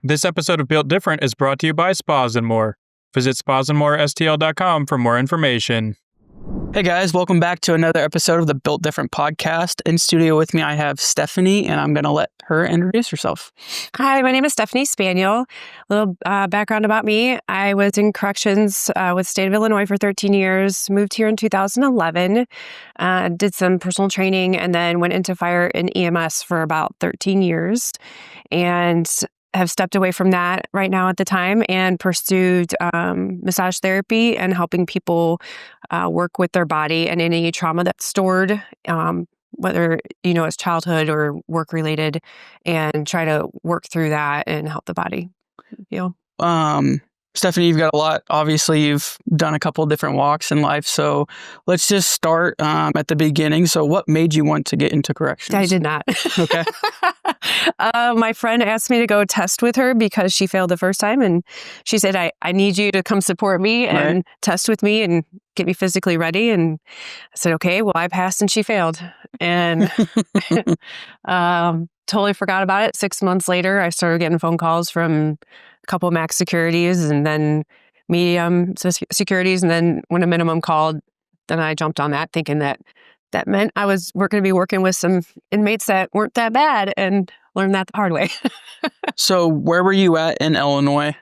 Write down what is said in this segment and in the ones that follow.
This episode of Built Different is brought to you by Spas and More. Visit spasandmorestl.com for more information. Hey guys, welcome back to another episode of the Built Different podcast. In studio with me, I have Stephanie, and I'm going to let her introduce herself. Hi, my name is Stephanie Spaniel. A little background about me. I was in corrections with the state of Illinois for 13 years, moved here in 2011, did some personal training, and then went into fire and EMS for about 13 years. And have stepped away from that right now at the time and pursued massage therapy and helping people work with their body and any trauma that's stored, whether, it's childhood or work related, and try to work through that and help the body heal. Stephanie, you've got a lot. Obviously, you've done a couple of different walks in life. So let's just start at the beginning. So what made you want to get into corrections? I did not. Okay. My friend asked me to go test with her because she failed the first time. And she said, I need you to come support me and test with me and get me physically ready. And I said, okay, well, I passed and she failed. And totally forgot about it. 6 months later, I started getting phone calls from a couple of max securities and then medium securities. And then when a minimum called, then I jumped on that thinking that meant I was going to be working with some inmates that weren't that bad, and learned that the hard way. So where were you at in Illinois?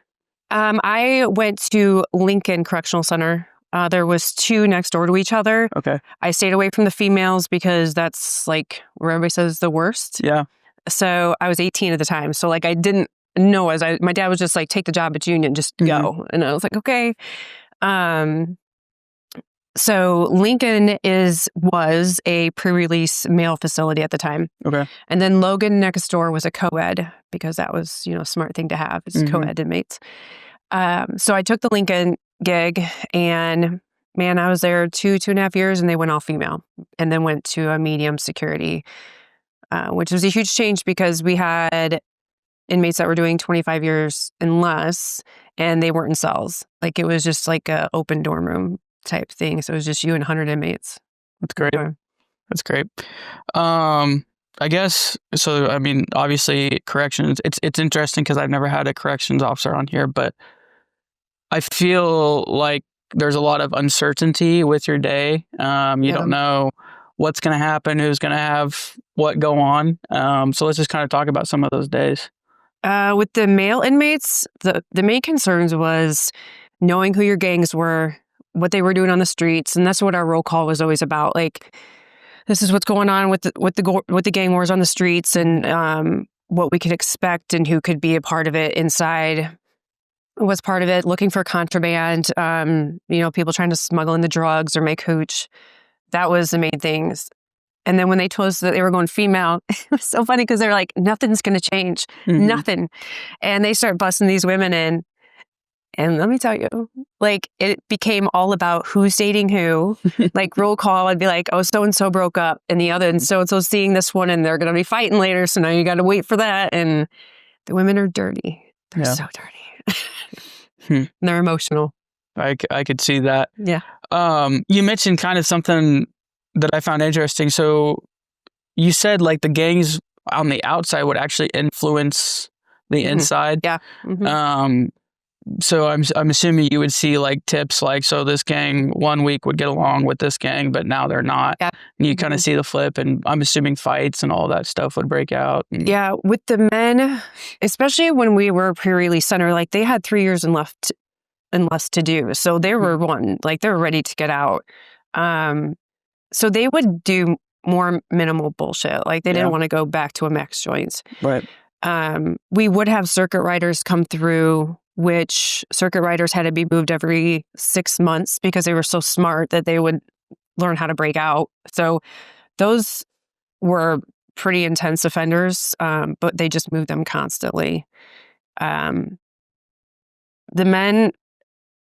I went to Lincoln Correctional Center. There was two next door to each other. Okay. I stayed away from the females because that's like where everybody says the worst. Yeah. So I was 18 at the time. So I didn't know my dad was just like, take the job at Union, just go. And I was like, okay. So Lincoln was a pre-release male facility at the time. Okay. And then Logan next door was a co-ed because that was, a smart thing to have is co-ed inmates. So I took the Lincoln gig and man, I was there 2.5 years and they went all female and then went to a medium security, which was a huge change because we had inmates that were doing 25 years and less and they weren't in cells. It was just like a open dorm room type thing. So it was just you and 100 inmates. That's great. That's great. I guess, so, I mean, obviously corrections, it's interesting because I've never had a corrections officer on here, but I feel like there's a lot of uncertainty with your day. You don't know what's going to happen, who's going to have what go on. So let's just kind of talk about some of those days. With the male inmates, the main concerns was knowing who your gangs were, what they were doing on the streets, and that's what our roll call was always about. This is what's going on with the gang wars on the streets, and what we could expect, and who could be a part of it inside. Was part of it looking for contraband? People trying to smuggle in the drugs or make hooch. That was the main things. And then when they told us that they were going female, it was so funny because they're like, nothing's going to change, nothing. And they start busting these women in. And let me tell you, it became all about who's dating who. Roll call, I'd be like, oh, so-and-so broke up. And the other, and so-and-so's seeing this one and they're going to be fighting later. So now you got to wait for that. And the women are dirty. They're so dirty. They're emotional. I could see that. Yeah. You mentioned kind of something that I found interesting. So you said the gangs on the outside would actually influence the inside. Yeah. So I'm assuming you would see tips so this gang 1 week would get along with this gang, but now they're not. Yeah. And you kind of see the flip, and I'm assuming fights and all that stuff would break out. Yeah, with the men, especially when we were pre-release center, they had 3 years and less to do. So they were they were ready to get out. So they would do more minimal bullshit. They didn't want to go back to a max joints. Right. We would have circuit riders come through, which circuit riders had to be moved every 6 months because they were so smart that they would learn how to break out. So those were pretty intense offenders, but they just moved them constantly. The men,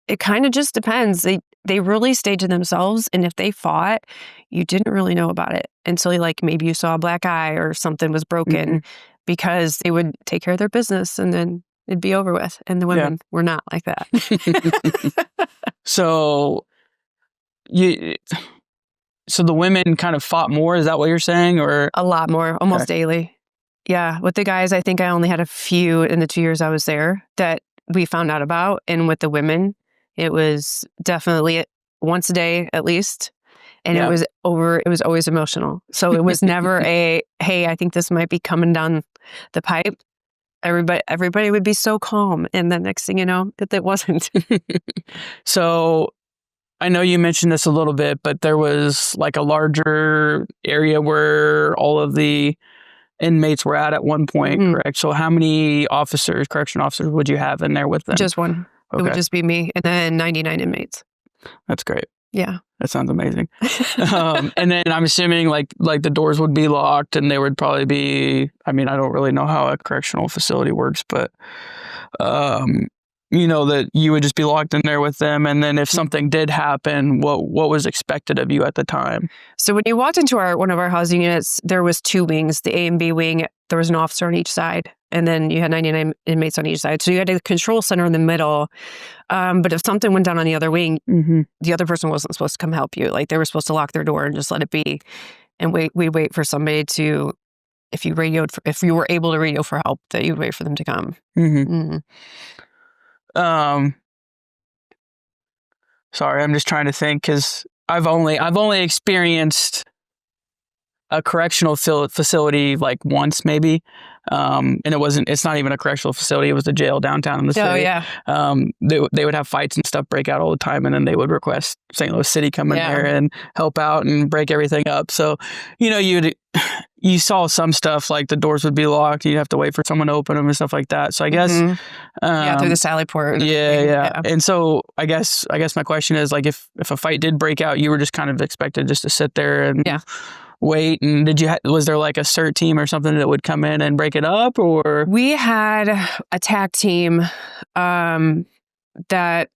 it kind of just depends. They really stayed to themselves, and if they fought, you didn't really know about it until maybe you saw a black eye or something was broken, because they would take care of their business and then it'd be over with. And the women were not like that. So so the women kind of fought more. Is that what you're saying? Or A lot more, almost daily. Yeah. With the guys, I think I only had a few in the 2 years I was there that we found out about. And with the women, it was definitely once a day at least. And it was always emotional. So it was never hey, I think this might be coming down the pipe. Everybody would be so calm. And the next thing you know, it wasn't. So I know you mentioned this a little bit, but there was like a larger area where all of the inmates were at one point, correct? So how many correction officers would you have in there with them? Just one. Okay. It would just be me and then 99 inmates. That's great. Yeah. That sounds amazing. And then I'm assuming like the doors would be locked and they would probably be, I mean, I don't really know how a correctional facility works, but that you would just be locked in there with them. And then if something did happen, what was expected of you at the time? So when you walked into one of our housing units, there was 2 wings, the A and B wing. There was an officer on each side. And then you had 99 inmates on each side. So you had a control center in the middle. But if something went down on the other wing, the other person wasn't supposed to come help you. Like they were supposed to lock their door and just let it be. And we'd wait for somebody to, if you were able to radio for help, that you'd wait for them to come. Sorry, I'm just trying to think because I've only experienced a correctional facility like once maybe. And it's not even a correctional facility. It was a jail downtown in the city. Oh, yeah. They would have fights and stuff break out all the time. And then they would request St. Louis City come in there and help out and break everything up. So, you saw some stuff like the doors would be locked. You'd have to wait for someone to open them and stuff like that. So I guess, through the sally port. Yeah. And so I guess my question is like, if a fight did break out, you were just kind of expected just to sit there and wait. And was there like a CERT team or something that would come in and break it up, or? We had a TAC team that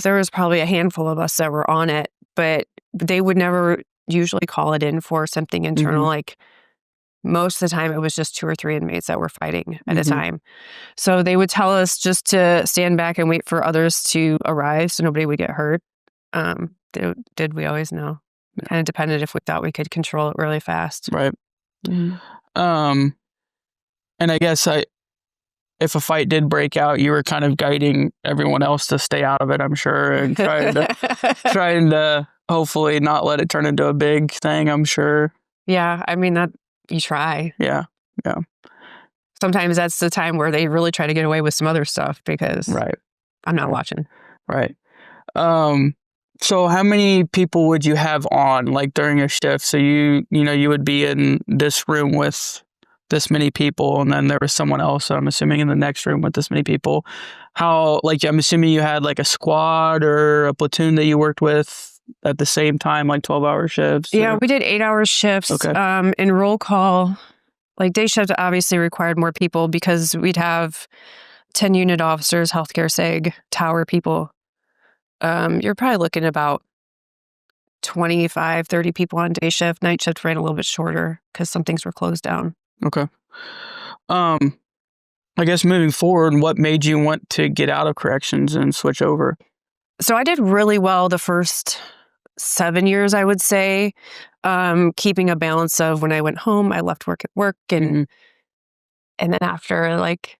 there was probably a handful of us that were on it, but they would never usually call it in for something internal. Like most of the time it was just 2 or 3 inmates that were fighting at a time. So they would tell us just to stand back and wait for others to arrive so nobody would get hurt. Did we always know? Kind of depended if we thought we could control it really fast. Right. And I guess if a fight did break out, you were kind of guiding everyone else to stay out of it, I'm sure, and trying to hopefully not let it turn into a big thing, I'm sure. Yeah, I mean, that you try. Yeah. Sometimes that's the time where they really try to get away with some other stuff because I'm not watching. Right. So how many people would you have on like during a shift? So you would be in this room with this many people and then there was someone else, I'm assuming, in the next room with this many people. How, like, I'm assuming you had like a squad or a platoon that you worked with at the same time, like 12-hour shifts? Yeah, we did 8-hour shifts. Okay. In roll call, like day shift obviously required more people because we'd have 10 unit officers, healthcare seg, tower people. You're probably looking about 25, 30 people on day shift. Night shift ran a little bit shorter because some things were closed down. Okay. I guess moving forward, what made you want to get out of corrections and switch over? So I did really well the first 7 years, I would say, keeping a balance of when I went home, I left work at work. And then after like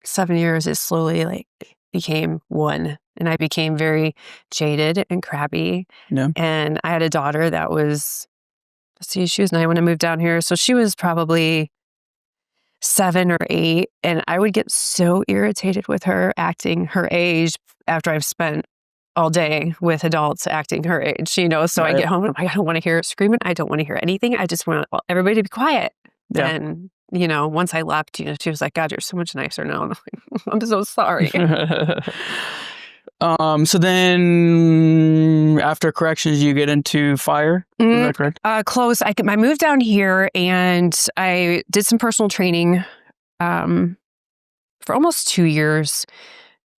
7 years, it slowly like became one. And I became very jaded and crabby. Yeah. And I had a daughter that was, she was 9 when I moved down here. So she was probably 7 or 8. And I would get so irritated with her acting her age after I've spent all day with adults acting her age, So I get home and I don't want to hear her screaming. I don't want to hear anything. I just want everybody to be quiet. Yeah. And, once I left, she was like, God, you're so much nicer now. And I'm like, I'm so sorry. So then after corrections, you get into fire? Is that correct? Close. I moved down here and I did some personal training for almost 2 years.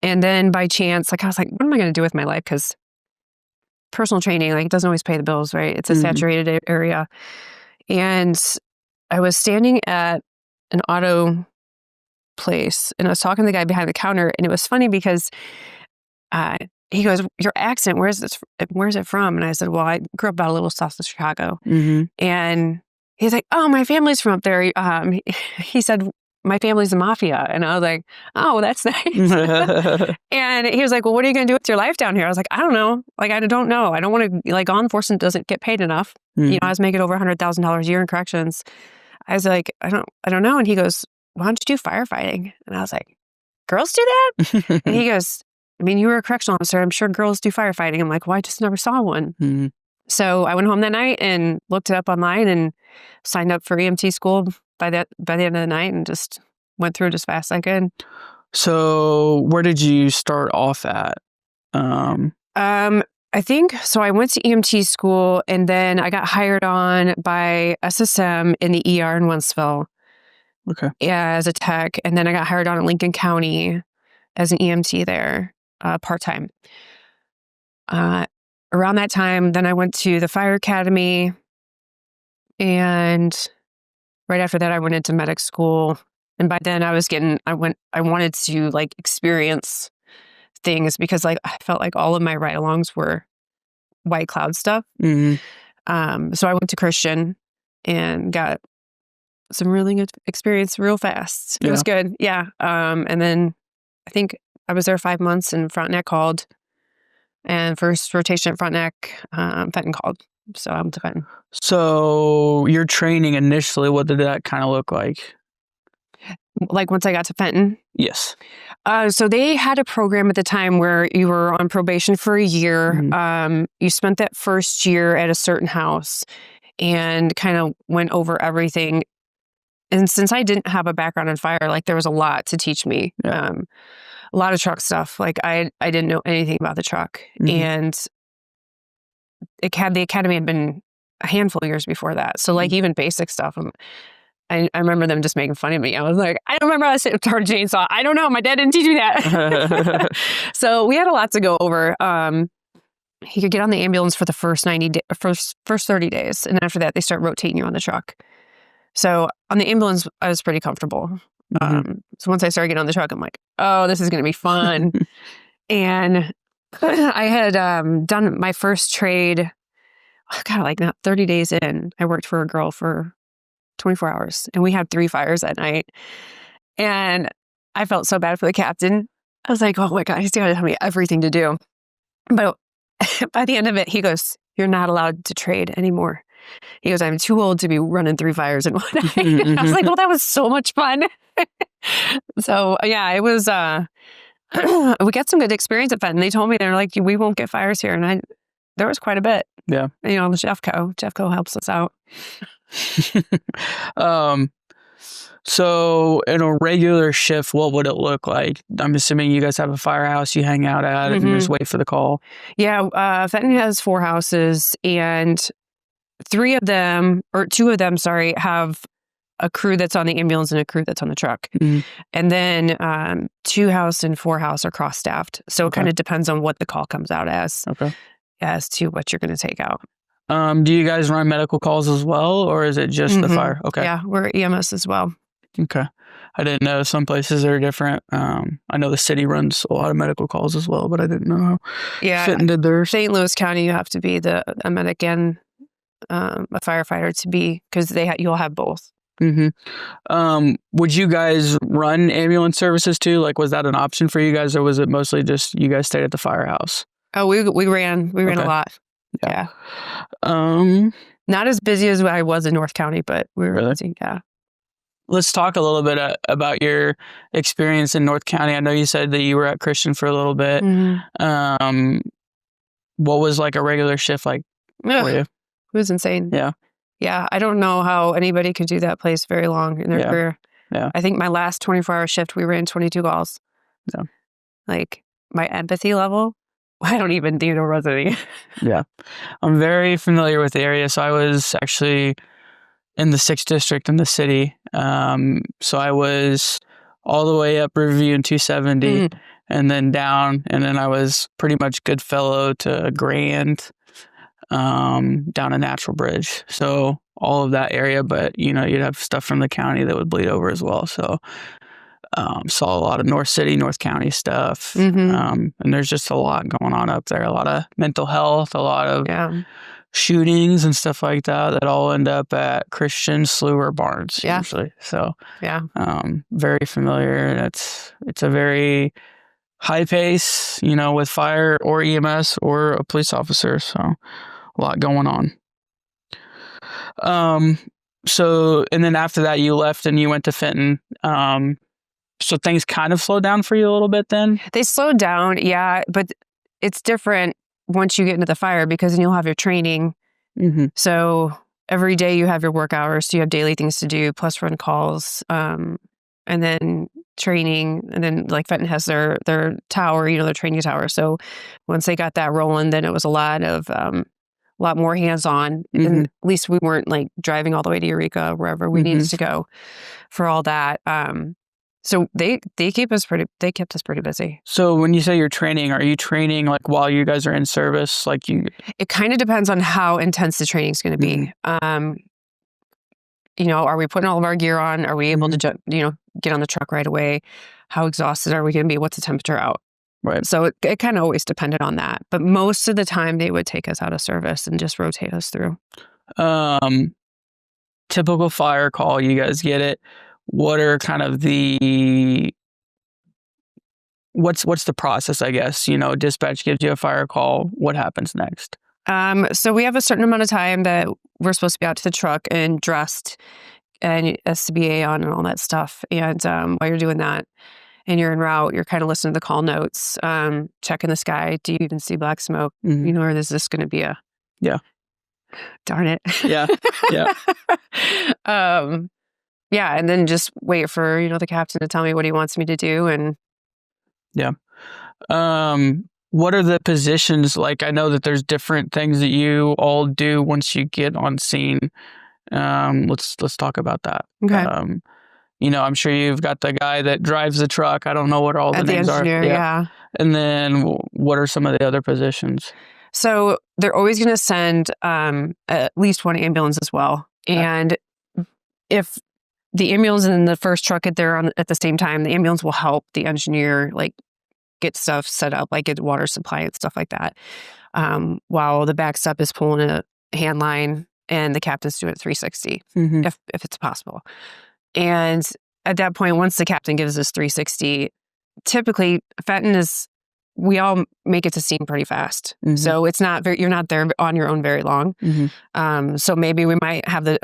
And then by chance, I was like, what am I going to do with my life? Because personal training, it doesn't always pay the bills, right? It's a saturated area. And I was standing at an auto place and I was talking to the guy behind the counter. And it was funny because he goes, your accent, where's it from? And I said, well, I grew up about a little south of Chicago. And he's like, oh, my family's from up there. He said, my family's the mafia. And I was like, oh, that's nice. And he was like, well, what are you going to do with your life down here? I was like, I don't know. Like, I don't know. I don't want to, like, law enforcement doesn't get paid enough. You know, I was making over $100,000 a year in corrections. I was like, I don't know. And he goes, why don't you do firefighting? And I was like, girls do that? And he goes, I mean, you were a correctional officer. I'm sure girls do firefighting. I'm like, well, I just never saw one. So I went home that night and looked it up online and signed up for EMT school by the end of the night and just went through it as fast as I could. So where did you start off at? I think, so I went to EMT school and then I got hired on by SSM in the ER in Wentzville. Okay. Yeah, as a tech. And then I got hired on in Lincoln County as an EMT there, part-time. Around that time, then I went to the fire academy. And right after that, I went into medic school. And by then I wanted to like experience things because like I felt like all of my ride-alongs were white cloud stuff. So I went to Christian and got some really good experience real fast. It was good. Yeah. And then I think I was there 5 months and Frontenac called. And first rotation at Frontenac, Fenton called. So I'm to Fenton. So your training initially, what did that kind of look like? Like once I got to Fenton? Yes. So they had a program at the time where you were on probation for a year. You spent that first year at a certain house and kind of went over everything. And since I didn't have a background in fire, like there was a lot to teach me. A lot of truck stuff. Like I didn't know anything about the truck. And the academy had been a handful of years before that. So like even basic stuff, I remember them just making fun of me. I was like, I don't remember how to start a chainsaw. I don't know. My dad didn't teach me that. So we had a lot to go over. He could get on the ambulance for the first 30 days. And after that, they start rotating you on the truck. So on the ambulance, I was pretty comfortable. So once I started getting on the truck, I'm like, oh, this is going to be fun. And I had done my first trade, like not 30 days in. I worked for a girl for 24 hours and we had 3 fires that night. And I felt so bad for the captain. I was like, oh my God, he's got to tell me everything to do. But by the end of it, he goes, you're not allowed to trade anymore. He goes, I'm too old to be running 3 fires in one night. I was like, well, that was so much fun. So yeah, it was, we got some good experience at Fenton. They told me, they're like, we won't get fires here. And there was quite a bit. Yeah. You know, the Jeffco helps us out. So in a regular shift, what would it look like? I'm assuming you guys have a firehouse you hang out at and just wait for the call. Yeah. Fenton has 4 houses and 2 of them, have a crew that's on the ambulance and a crew that's on the truck. And then 2 house and 4 house are cross-staffed. So it kind of depends on what the call comes out as to what you're going to take out. Do you guys run medical calls as well, or is it just the fire? Okay. Yeah, we're EMS as well. Okay. I didn't know some places are different. I know the city runs a lot of medical calls as well, but I didn't know how Fenton did theirs. St. Louis County, you have to be a medic and a firefighter to be, because you'll have both. Would you guys run ambulance services too? Like, was that an option for you guys, or was it mostly just you guys stayed at the firehouse? Oh, we ran a lot. Yeah. Not as busy as I was in North County, but we were busy. Yeah. Let's talk a little bit about your experience in North County. I know you said that you were at Christian for a little bit. What was like a regular shift like for you? It was insane. Yeah. Yeah. I don't know how anybody could do that place very long in their career. Yeah. I think my last 24-hour shift, we ran 22 calls. So, like, my empathy level, I don't even do the rosary. Yeah. I'm very familiar with the area. So I was actually in the 6th district in the city. So I was all the way up Riverview and 270 and then down. And then I was pretty much Goodfellow to Grand, down a Natural Bridge. So all of that area, but you know, you'd have stuff from the county that would bleed over as well. So Saw a lot of North City, North County stuff. Mhm. And there's just a lot going on up there. A lot of mental health, a lot of Yeah. shootings and stuff like that all end up at Christian Slewer Barns Yeah. usually. So Yeah. very familiar. It's a very high pace, with fire or EMS or a police officer. So a lot going on. So, and then after that you left and you went to Fenton. So things kind of slowed down for you a little bit then? They slowed down, yeah, but it's different once you get into the fire because then you'll have your training. Mm-hmm. So every day you have your work hours, so you have daily things to do, plus run calls, and then training, and then like Fenton has their tower, their training tower. So once they got that rolling, then it was a lot more hands-on. Mm-hmm. And at least we weren't like driving all the way to Eureka, wherever we needed to go for all that. So they kept us pretty busy. So when you say you're training, are you training like while you guys are in service? Like It kind of depends on how intense the training is going to be. Are we putting all of our gear on? Are we able to get on the truck right away? How exhausted are we going to be? What's the temperature out? Right. So it kind of always depended on that. But most of the time they would take us out of service and just rotate us through. Typical fire call, you guys get it. What are kind of what's the process, I guess? Dispatch gives you a fire call. What happens next? So we have a certain amount of time that we're supposed to be out to the truck and dressed and SCBA on and all that stuff. And while you're doing that and you're en route, you're kind of listening to the call notes, checking the sky. Do you even see black smoke? Mm-hmm. Or is this going to be a... Yeah. Darn it. Yeah. Yeah. Yeah, and then just wait for, the captain to tell me what he wants me to do. And yeah. What are the positions? Like, I know that there's different things that you all do once you get on scene. Let's talk about that. Okay. I'm sure you've got the guy that drives the truck. I don't know what all the names engineer, are. Yeah. And then what are some of the other positions? So they're always going to send at least one ambulance as well. Okay. And if the ambulance and the first truck get there at the same time, the ambulance will help the engineer get stuff set up, like get water supply and stuff like that. While the backstep is pulling a hand line and the captain's doing it 360, if it's possible. And at that point, once the captain gives us 360, typically Fenton we all make it to scene pretty fast. Mm-hmm. So it's not you're not there on your own very long. Mm-hmm. So maybe we might have the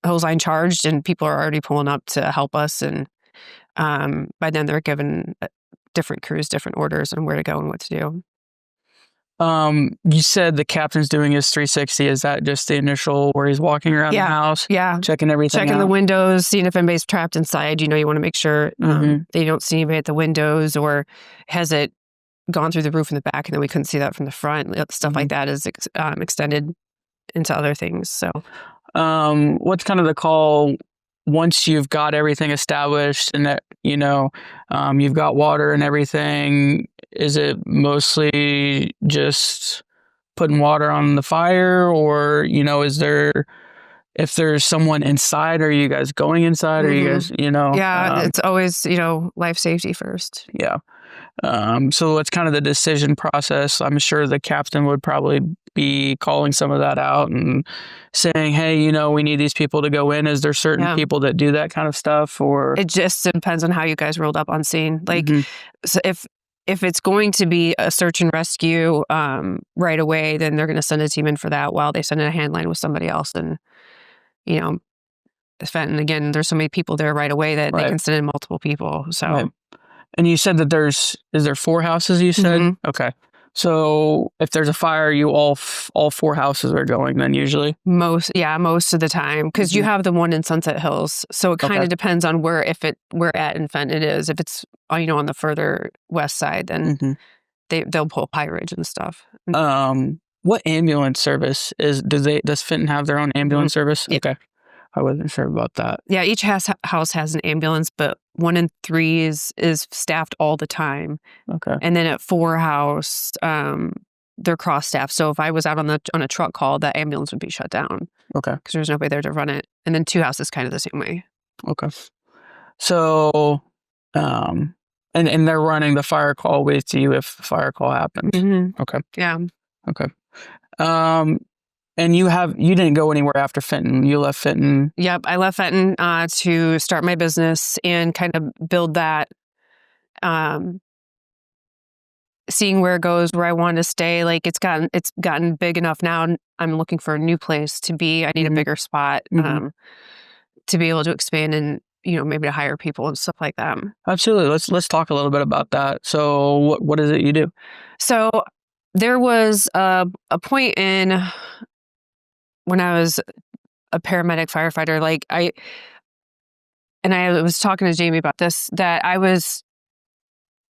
hose line charged and people are already pulling up to help us. And by then they're given different crews, different orders on where to go and what to do. You said the captain's doing his 360. Is that just the initial where he's walking around the house? Yeah. Checking everything Checking out? The windows, seeing if anybody's trapped inside. You want to make sure they don't see anybody at the windows, or has it gone through the roof in the back and then we couldn't see that from the front. Stuff like that is extended into other things. So what's kind of the call once you've got everything established and that, you've got water and everything? Is it mostly just putting water on the fire, or, if there's someone inside, are you guys going inside? Or you guys, Yeah, it's always, life safety first. Yeah. So it's kind of the decision process. I'm sure the captain would probably be calling some of that out and saying, hey, we need these people to go in. Is there certain people that do that kind of stuff? Or it just depends on how you guys rolled up on scene. So if it's going to be a search and rescue right away, then they're going to send a team in for that while they send in a hand line with somebody else. And, Fenton, again, there's so many people there right away that they can send in multiple people. So. Right. And you said that is there 4 houses you said? Mm-hmm. Okay. So if there's a fire, all 4 houses are going then usually? Most of the time. Because you have the one in Sunset Hills. So it kind of depends on where at in Fenton it is. If it's, on the further west side, then they'll pull Pie Ridge and stuff. What ambulance service does Fenton have their own ambulance service? Yep. Okay. I wasn't sure about that. Yeah, each house has an ambulance, but 1 in 3 is staffed all the time. Okay. And then at 4 house, they're cross-staffed. So if I was out on a truck call, that ambulance would be shut down. Okay. Because there's nobody there to run it. And then 2 house is kind of the same way. Okay. So And they're running the fire call with you if the fire call happens. Mm-hmm. Okay. Yeah. Okay. And you didn't go anywhere after Fenton. You left Fenton. Yep. I left Fenton to start my business and kind of build that, seeing where it goes, where I want to stay. Like it's gotten big enough now. I'm looking for a new place to be. I need a bigger spot to be able to expand and, maybe to hire people and stuff like that. Absolutely. Let's talk a little bit about that. So what is it you do? So there was a point in when I was a paramedic firefighter, like I was talking to Jamie about this, that I was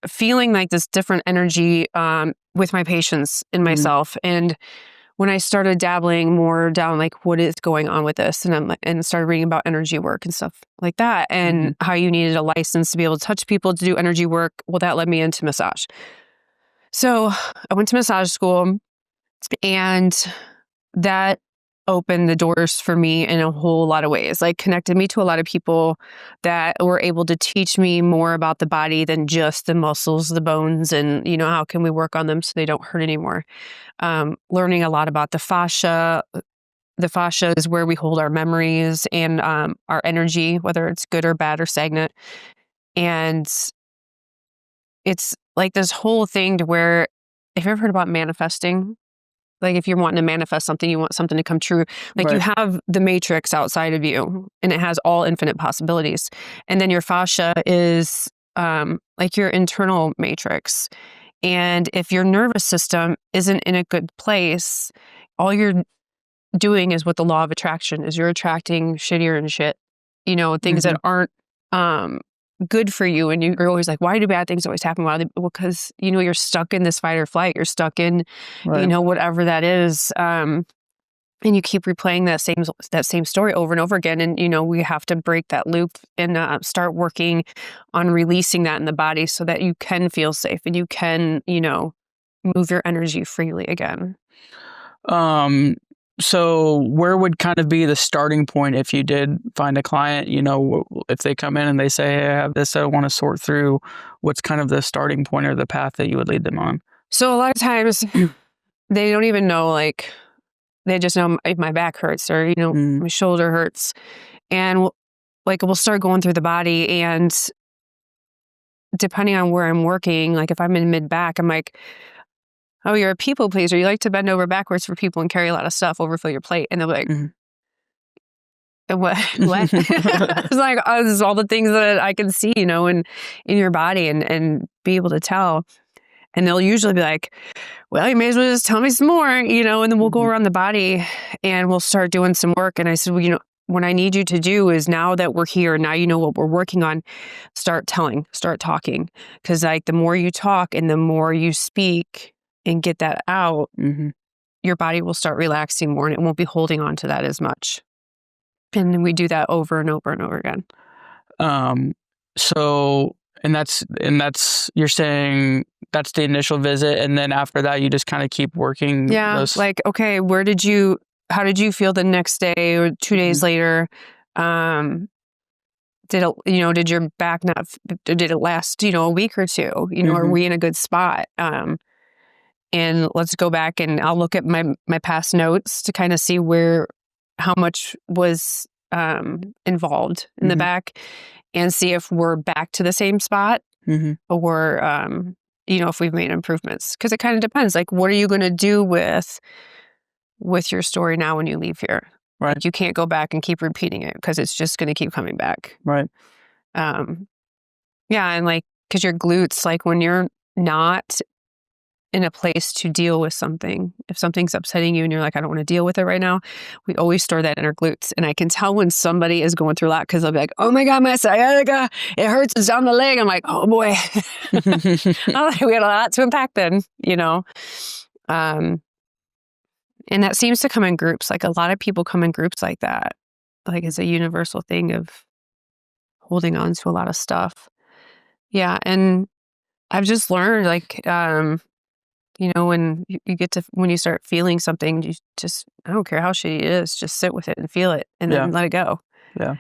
feeling like this different energy with my patients and myself. And when I started dabbling more down, like what is going on with this, and started reading about energy work and stuff like that, and how you needed a license to be able to touch people to do energy work. Well, that led me into massage. So I went to massage school, and that opened the doors for me in a whole lot of ways, like connected me to a lot of people that were able to teach me more about the body than just the muscles, the bones, and, how can we work on them so they don't hurt anymore. Learning a lot about the fascia. The fascia is where we hold our memories and our energy, whether it's good or bad or stagnant. And it's like this whole thing to where, if you've ever heard about manifesting, like if you're wanting to manifest something, you want something to come true. Like you have the matrix outside of you and it has all infinite possibilities. And then your fascia is like your internal matrix. And if your nervous system isn't in a good place, all you're doing is what the law of attraction is. You're attracting shittier and shit, things that aren't good for you. And you're always like, why do bad things always happen? Well, because, you're stuck in this fight or flight. You're stuck in, whatever that is. And you keep replaying that same story over and over again. And, we have to break that loop and start working on releasing that in the body so that you can feel safe and you can, move your energy freely again. So where would kind of be the starting point if you did find a client, if they come in and they say, hey, I have this, I want to sort through, what's kind of the starting point or the path that you would lead them on? So a lot of times they don't even know, like, they just know if my back hurts or, my shoulder hurts. And we'll start going through the body, and depending on where I'm working, like if I'm in mid-back, I'm like, oh, you're a people pleaser. You like to bend over backwards for people and carry a lot of stuff, overfill your plate. And they're like, what? It's like, oh, this is all the things that I can see, in your body and be able to tell. And they'll usually be like, well, you may as well just tell me some more, and then we'll go around the body and we'll start doing some work. And I said, well, what I need you to do is, now that we're here, now you know what we're working on, start talking. Because like the more you talk and the more you speak and get that out, your body will start relaxing more and it won't be holding on to that as much. And then we do that over and over and over again. So, and that's, you're saying that's the initial visit. And then after that, you just kind of keep working. Yeah. Like, okay, how did you feel the next day or 2 days later? Did your back did it last, a week or two? Are we in a good spot? And let's go back and I'll look at my past notes to kind of see how much was involved in the back, and see if we're back to the same spot or, if we've made improvements. Because it kind of depends. Like, what are you going to do with your story now when you leave here? Right. Like, you can't go back and keep repeating it because it's just going to keep coming back. Right. Yeah. And like, because your glutes, like when you're not in a place to deal with something, if something's upsetting you and you're like, I don't want to deal with it right now, we always store that in our glutes. And I can tell when somebody is going through a lot because they'll be like, oh my God, my sciatica, it hurts, it's down the leg. I'm like, oh boy. We had a lot to unpack then, and that seems to come in groups. Like a lot of people come in groups like that. Like it's a universal thing of holding on to a lot of stuff. Yeah. And I've just learned, like, when you start feeling something, you just, I don't care how shitty it is, just sit with it and feel it and then let it go. Yeah.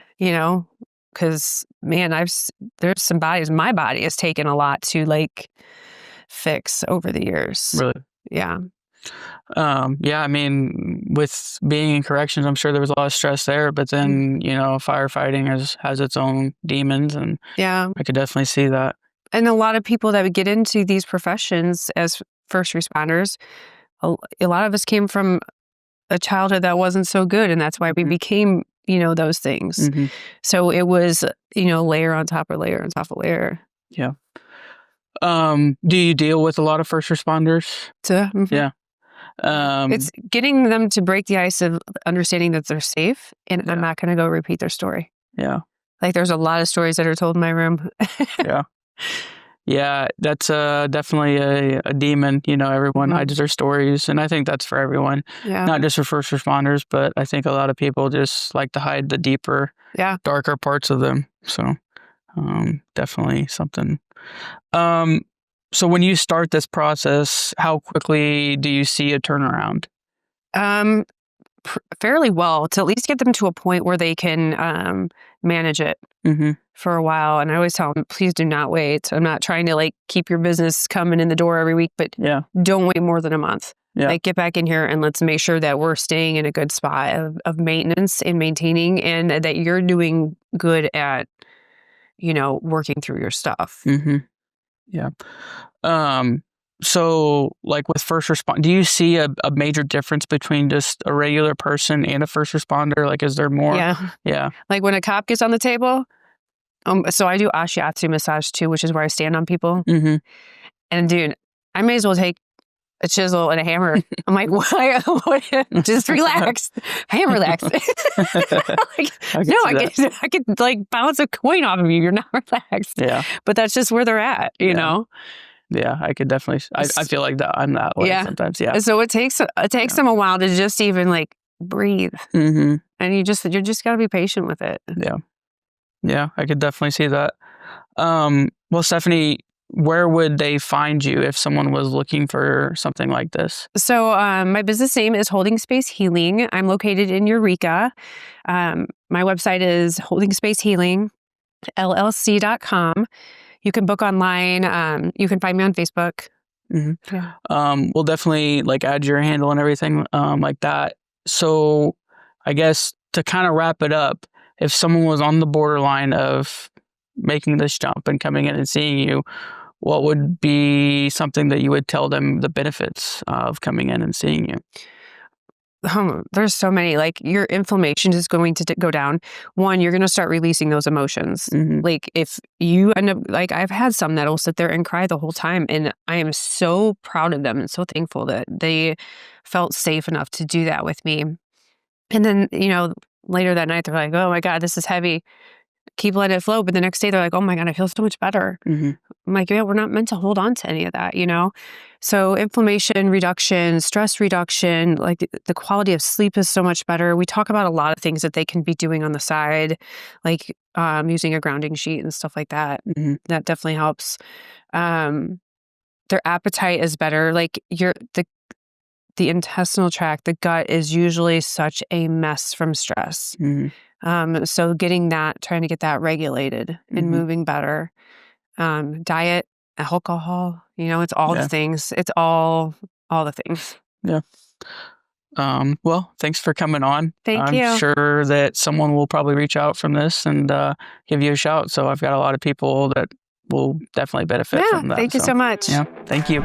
Because man, there's some bodies. My body has taken a lot to like fix over the years. Really? Yeah. Yeah, I mean, with being in corrections, I'm sure there was a lot of stress there, but then, firefighting has its own demons, and Yeah. I could definitely see that. And a lot of people that would get into these professions as first responders, a lot of us came from a childhood that wasn't so good, and that's why we became, those things. Mm-hmm. So it was, layer on top of layer on top of layer. Yeah. Do you deal with a lot of first responders? Yeah. It's getting them to break the ice of understanding that they're safe, and I'm not going to go repeat their story. Yeah. Like there's a lot of stories that are told in my room. Yeah. Yeah, that's definitely a demon. Everyone hides their stories, and I think that's for everyone, not just for first responders, but I think a lot of people just like to hide the deeper, darker parts of them. So definitely something. So when you start this process, how quickly do you see a turnaround? Fairly well, to at least get them to a point where they can manage it for a while. And I always tell them, please do not wait. I'm not trying to like keep your business coming in the door every week, but don't wait more than a month. Yeah. Like get back in here and let's make sure that we're staying in a good spot of maintenance and maintaining, and that you're doing good at, working through your stuff. Yeah. So like with first responder, do you see a major difference between just a regular person and a first responder? Like, is there more? Yeah. Like when a cop gets on the table, so I do ashiatsu massage too, which is where I stand on people. And dude, I may as well take a chisel and a hammer. I'm like, why? Just relax. I am relaxed. I could like bounce a coin off of you. You're not relaxed. Yeah. But that's just where they're at, you know? Yeah, I could definitely. I feel like that. I'm that way sometimes. Yeah. So it takes them a while to just even like breathe, and you just got to be patient with it. Yeah. Yeah, I could definitely see that. Well, Stephanie, where would they find you if someone was looking for something like this? So my business name is Holding Space Healing. I'm located in Eureka. My website is holdingspacehhealing.llc.com. You can book online. You can find me on Facebook. Yeah. We'll definitely like add your handle and everything like that. So I guess to kind of wrap it up, if someone was on the borderline of making this jump and coming in and seeing you, what would be something that you would tell them the benefits of coming in and seeing you? There's so many. Like your inflammation is going to go down. One, you're going to start releasing those emotions. Like if you end up, like I've had some that'll sit there and cry the whole time, and I am so proud of them and so thankful that they felt safe enough to do that with me. And then, later that night, they're like, oh my God, this is heavy. Keep letting it flow. But the next day they're like, oh my God, I feel so much better. I'm like, yeah, we're not meant to hold on to any of that, So inflammation reduction, stress reduction, like the quality of sleep is so much better. We talk about a lot of things that they can be doing on the side, like using a grounding sheet and stuff like that. That definitely helps. Their appetite is better. Like the intestinal tract, the gut is usually such a mess from stress. So trying to get that regulated and moving better. Diet, alcohol, it's all the things. It's all the things. Yeah. Well, thanks for coming on. Thank you. I'm sure that someone will probably reach out from this and give you a shout. So I've got a lot of people that will definitely benefit from that. Thank you so much. Yeah. Thank you.